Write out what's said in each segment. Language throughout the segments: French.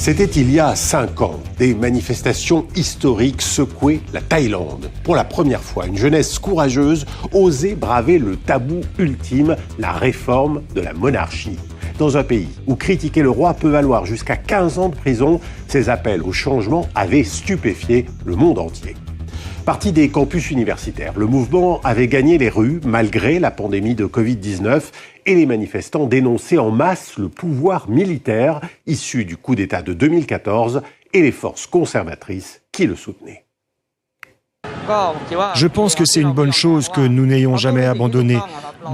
C'était il y a 5 ans. Des manifestations historiques secouaient la Thaïlande. Pour la première fois, une jeunesse courageuse osait braver le tabou ultime, la réforme de la monarchie. Dans un pays où critiquer le roi peut valoir jusqu'à 15 ans de prison, ces appels au changement avaient stupéfié le monde entier. Parti des campus universitaires, le mouvement avait gagné les rues malgré la pandémie de Covid-19 et les manifestants dénonçaient en masse le pouvoir militaire issu du coup d'État de 2014 et les forces conservatrices qui le soutenaient. Je pense que c'est une bonne chose que nous n'ayons jamais abandonné.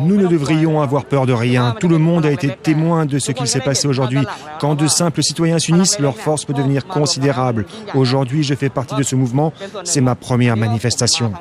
Nous ne devrions avoir peur de rien. Tout le monde a été témoin de ce qu'il s'est passé aujourd'hui. Quand de simples citoyens s'unissent, leur force peut devenir considérable. Aujourd'hui, je fais partie de ce mouvement. C'est ma première manifestation.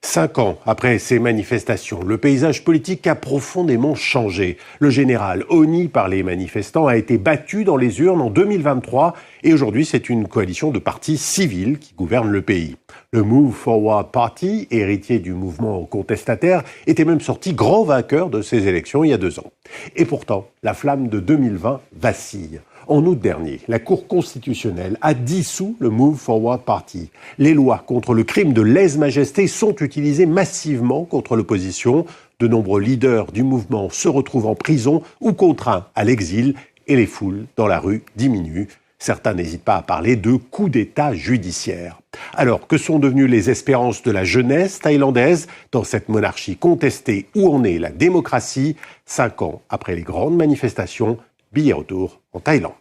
5 ans après ces manifestations, le paysage politique a profondément changé. Le général honni par les manifestants a été battu dans les urnes en 2023 et aujourd'hui c'est une coalition de partis civils qui gouverne le pays. Le Move Forward Party, héritier du mouvement contestataire, était même sorti grand vainqueur de ces élections il y a 2 ans. Et pourtant, la flamme de 2020 vacille. En août dernier, la Cour constitutionnelle a dissous le Move Forward Party. Les lois contre le crime de lèse-majesté sont utilisées massivement contre l'opposition. De nombreux leaders du mouvement se retrouvent en prison ou contraints à l'exil et les foules dans la rue diminuent. Certains n'hésitent pas à parler de coup d'État judiciaire. Alors, que sont devenues les espérances de la jeunesse thaïlandaise dans cette monarchie contestée? Où en est la démocratie 5 ans après les grandes manifestations? Billet retour en Thaïlande.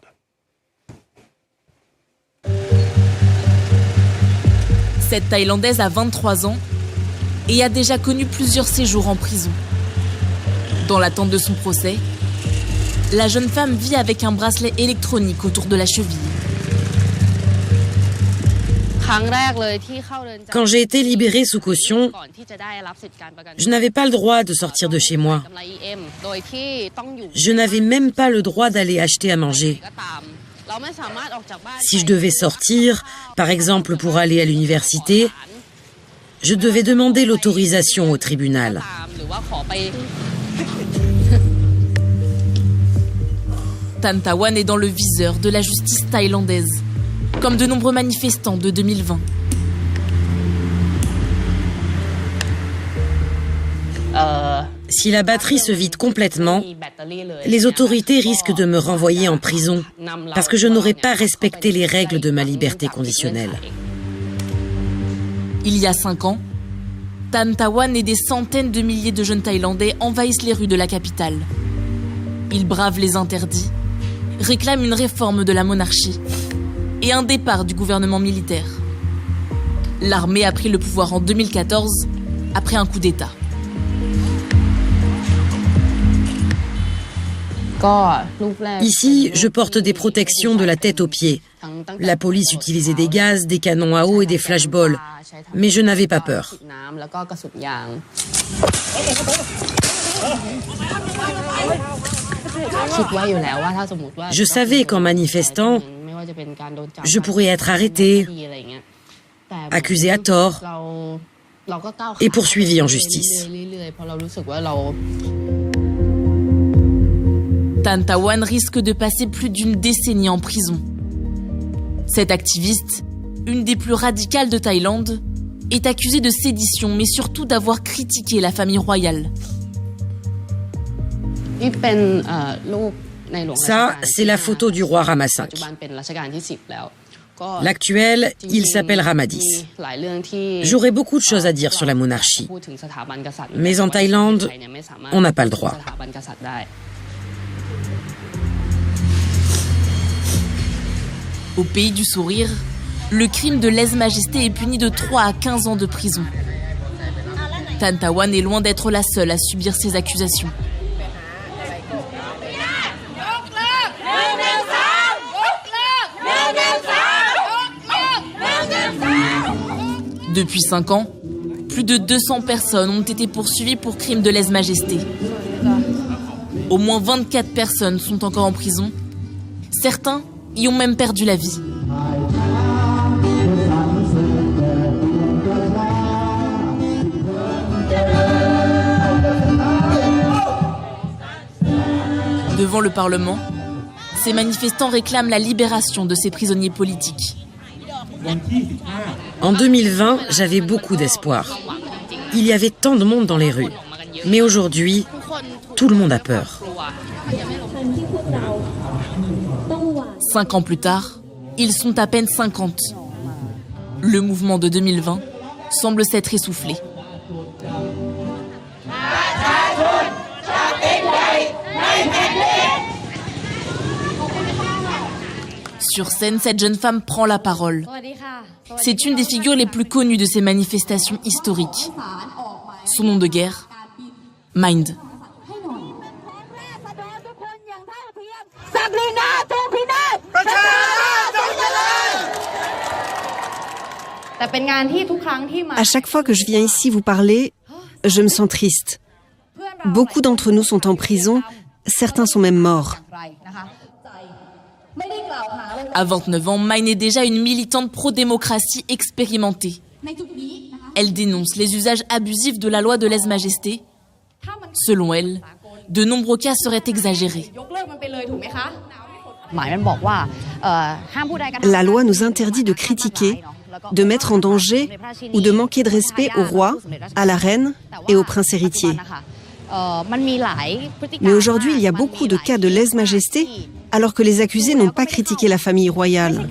Cette Thaïlandaise a 23 ans et a déjà connu plusieurs séjours en prison. Dans l'attente de son procès, la jeune femme vit avec un bracelet électronique autour de la cheville. Quand j'ai été libérée sous caution, je n'avais pas le droit de sortir de chez moi. Je n'avais même pas le droit d'aller acheter à manger. Si je devais sortir, par exemple pour aller à l'université, je devais demander l'autorisation au tribunal. Tan Tawan est dans le viseur de la justice thaïlandaise, comme de nombreux manifestants de 2020. Si la batterie se vide complètement, les autorités risquent de me renvoyer en prison parce que je n'aurais pas respecté les règles de ma liberté conditionnelle. Il y a 5 ans, Tan Tawan et des centaines de milliers de jeunes Thaïlandais envahissent les rues de la capitale. Ils bravent les interdits, réclament une réforme de la monarchie et un départ du gouvernement militaire. L'armée a pris le pouvoir en 2014 après un coup d'État. Ici, je porte des protections de la tête aux pieds. La police utilisait des gaz, des canons à eau et des flashballs. Mais je n'avais pas peur. Je savais qu'en manifestant, je pourrais être arrêté, accusé à tort et poursuivi en justice. Tan Tawan risque de passer plus d'une décennie en prison. Cette activiste, une des plus radicales de Thaïlande, est accusée de sédition, mais surtout d'avoir critiqué la famille royale. Ça, c'est la photo du roi Rama V. L'actuel, il s'appelle Ramadis. J'aurais beaucoup de choses à dire sur la monarchie. Mais en Thaïlande, on n'a pas le droit. Au pays du sourire, le crime de lèse-majesté est puni de 3 à 15 ans de prison. Tan Tawan est loin d'être la seule à subir ces accusations. Depuis 5 ans, plus de 200 personnes ont été poursuivies pour crime de lèse-majesté. Au moins 24 personnes sont encore en prison. Certains y ont même perdu la vie. Devant le Parlement, Ces manifestants réclament la libération de ces prisonniers politiques. En 2020, j'avais beaucoup d'espoir. Il y avait tant de monde dans les rues. Mais aujourd'hui, tout le monde a peur. 5 ans plus tard, ils sont à peine 50. Le mouvement de 2020 semble s'être essoufflé. Sur scène, cette jeune femme prend la parole. C'est une des figures les plus connues de ces manifestations historiques. Son nom de guerre, Mind. À chaque fois que je viens ici vous parler, je me sens triste. Beaucoup d'entre nous sont en prison, certains sont même morts. À 29 ans, Mind est déjà une militante pro-démocratie expérimentée. Elle dénonce les usages abusifs de la loi de lèse-majesté. Selon elle, de nombreux cas seraient exagérés. La loi nous interdit de critiquer, de mettre en danger ou de manquer de respect au roi, à la reine et au prince héritier. Mais aujourd'hui, il y a beaucoup de cas de lèse-majesté, alors que les accusés n'ont pas critiqué la famille royale.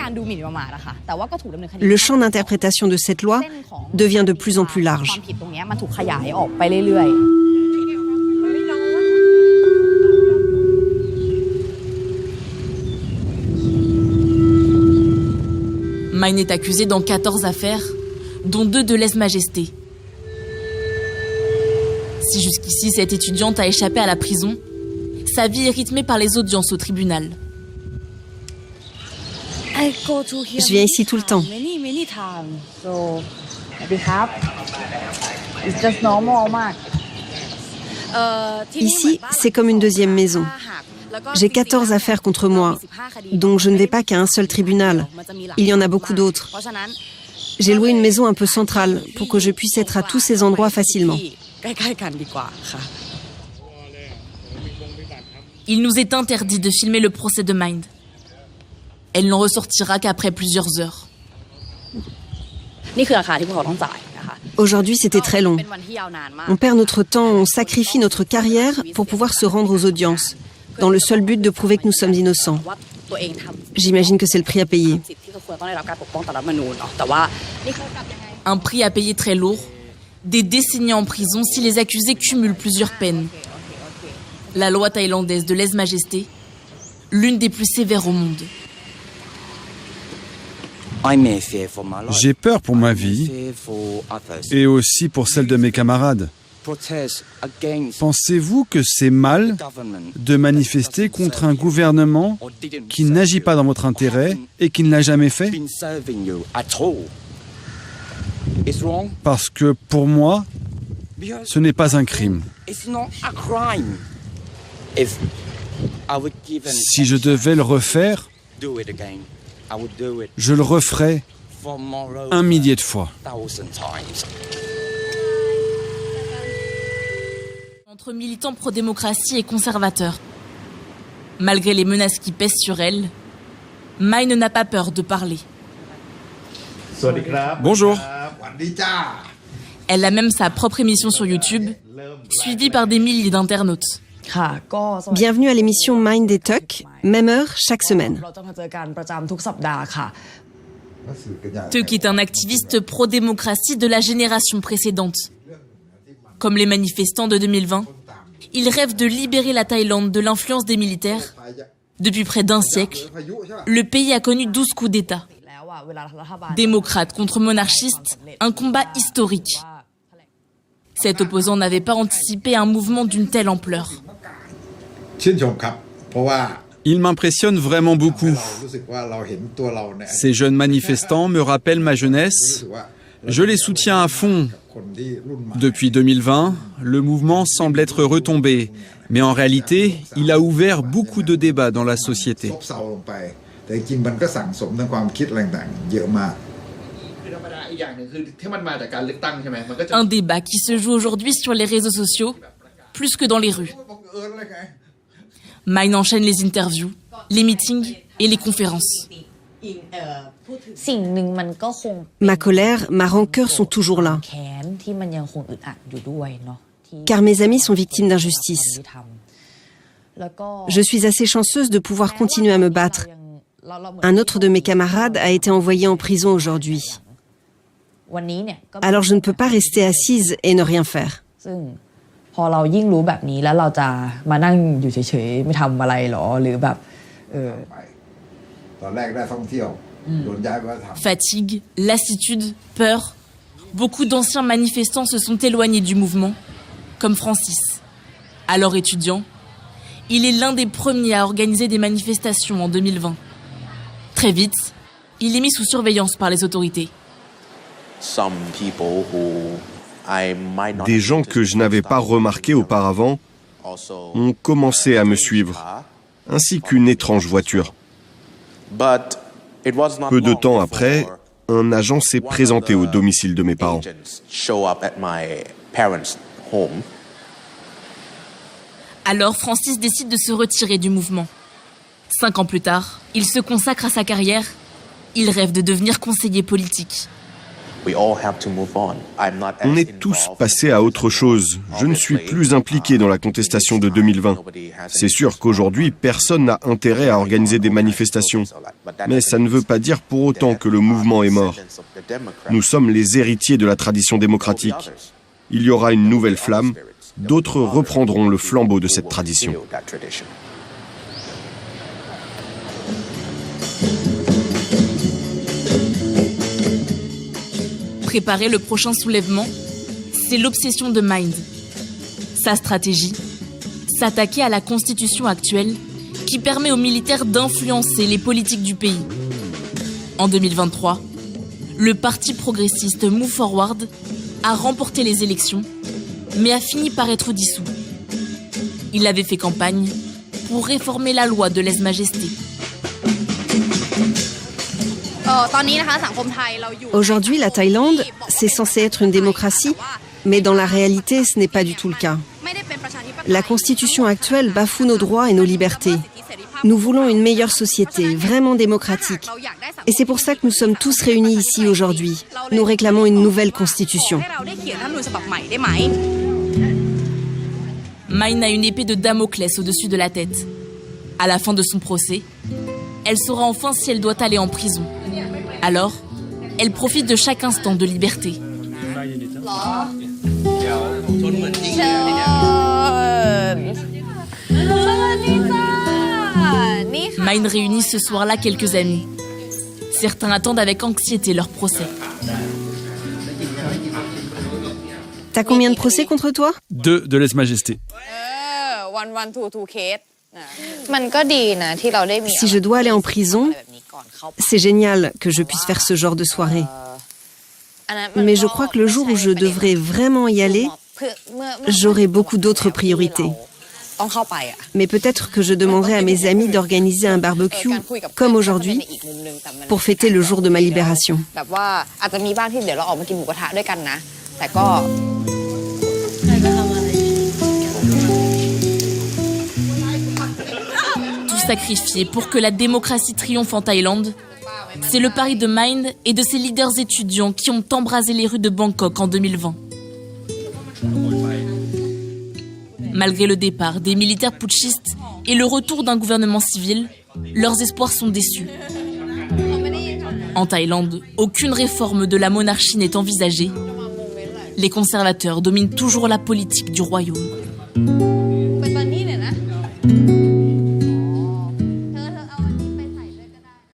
Le champ d'interprétation de cette loi devient de plus en plus large. Mind est accusé dans 14 affaires, dont 2 de lèse-majesté. Si jusqu'ici cette étudiante a échappé à la prison, sa vie est rythmée par les audiences au tribunal. Je viens ici tout le temps. Ici, c'est comme une deuxième maison. J'ai 14 affaires contre moi, donc je ne vais pas qu'à un seul tribunal. Il y en a beaucoup d'autres. J'ai loué une maison un peu centrale pour que je puisse être à tous ces endroits facilement. Il nous est interdit de filmer le procès de Mind. Elle n'en ressortira qu'après plusieurs heures. Aujourd'hui, c'était très long. On perd notre temps, on sacrifie notre carrière pour pouvoir se rendre aux audiences, dans le seul but de prouver que nous sommes innocents. J'imagine que c'est le prix à payer. Un prix à payer très lourd, des décennies en prison si les accusés cumulent plusieurs peines. La loi thaïlandaise de lèse-majesté, l'une des plus sévères au monde. J'ai peur pour ma vie et aussi pour celle de mes camarades. Pensez-vous que c'est mal de manifester contre un gouvernement qui n'agit pas dans votre intérêt et qui ne l'a jamais fait? Parce que pour moi, ce n'est pas un crime. Si je devais le refaire, je le referais 1 millier de fois. Entre militants pro-démocratie et conservateurs. Malgré les menaces qui pèsent sur elle, Mind n'a pas peur de parler. Bonjour. Elle a même sa propre émission sur YouTube, suivie par des milliers d'internautes. Bienvenue à l'émission Mind et Tuck, même heure chaque semaine. Tuck est un activiste pro-démocratie de la génération précédente. Comme les manifestants de 2020, il rêve de libérer la Thaïlande de l'influence des militaires. Depuis près d'1 siècle, le pays a connu 12 coups d'État. Démocrate contre monarchiste, un combat historique. Cet opposant n'avait pas anticipé un mouvement d'une telle ampleur. Il m'impressionne vraiment beaucoup. Ces jeunes manifestants me rappellent ma jeunesse. Je les soutiens à fond. Depuis 2020, le mouvement semble être retombé, mais en réalité, il a ouvert beaucoup de débats dans la société. Un débat qui se joue aujourd'hui sur les réseaux sociaux, plus que dans les rues. Mine enchaîne les interviews, les meetings et les conférences. Ma colère, ma rancœur sont toujours là. Car mes amis sont victimes d'injustice. Je suis assez chanceuse de pouvoir continuer à me battre. Un autre de mes camarades a été envoyé en prison aujourd'hui. Alors je ne peux pas rester assise et ne rien faire. Fatigue, lassitude, peur. Beaucoup d'anciens manifestants se sont éloignés du mouvement, comme Francis. Alors étudiant, il est l'un des premiers à organiser des manifestations en 2020. Très vite, il est mis sous surveillance par les autorités. Des gens que je n'avais pas remarqués auparavant ont commencé à me suivre, ainsi qu'une étrange voiture. Peu de temps après, un agent s'est présenté au domicile de mes parents. Alors Francis décide de se retirer du mouvement. 5 ans plus tard, il se consacre à sa carrière. Il rêve de devenir conseiller politique. On est tous passés à autre chose. Je ne suis plus impliqué dans la contestation de 2020. C'est sûr qu'aujourd'hui, personne n'a intérêt à organiser des manifestations. Mais ça ne veut pas dire pour autant que le mouvement est mort. Nous sommes les héritiers de la tradition démocratique. Il y aura une nouvelle flamme. D'autres reprendront le flambeau de cette tradition. Préparer le prochain soulèvement, c'est l'obsession de Mind. Sa stratégie, s'attaquer à la constitution actuelle qui permet aux militaires d'influencer les politiques du pays. En 2023, le parti progressiste Move Forward a remporté les élections, mais a fini par être dissous. Il avait fait campagne pour réformer la loi de lèse-majesté. Aujourd'hui, la Thaïlande, c'est censé être une démocratie, mais dans la réalité, ce n'est pas du tout le cas. La constitution actuelle bafoue nos droits et nos libertés. Nous voulons une meilleure société, vraiment démocratique. Et c'est pour ça que nous sommes tous réunis ici aujourd'hui. Nous réclamons une nouvelle constitution. Mine a une épée de Damoclès au-dessus de la tête. À la fin de son procès, elle saura enfin si elle doit aller en prison. Alors, elle profite de chaque instant de liberté. Mine réunit ce soir-là quelques amis. Certains attendent avec anxiété leur procès. T'as combien de procès contre toi? 2 de lèse-majesté. Si je dois aller en prison, c'est génial que je puisse faire ce genre de soirée. Mais je crois que le jour où je devrais vraiment y aller, j'aurai beaucoup d'autres priorités. Mais peut-être que je demanderai à mes amis d'organiser un barbecue, comme aujourd'hui, pour fêter le jour de ma libération. Tout sacrifier pour que la démocratie triomphe en Thaïlande, c'est le pari de Mind et de ses leaders étudiants qui ont embrasé les rues de Bangkok en 2020. Malgré le départ des militaires putschistes et le retour d'un gouvernement civil, leurs espoirs sont déçus. En Thaïlande, aucune réforme de la monarchie n'est envisagée. Les conservateurs dominent toujours la politique du royaume.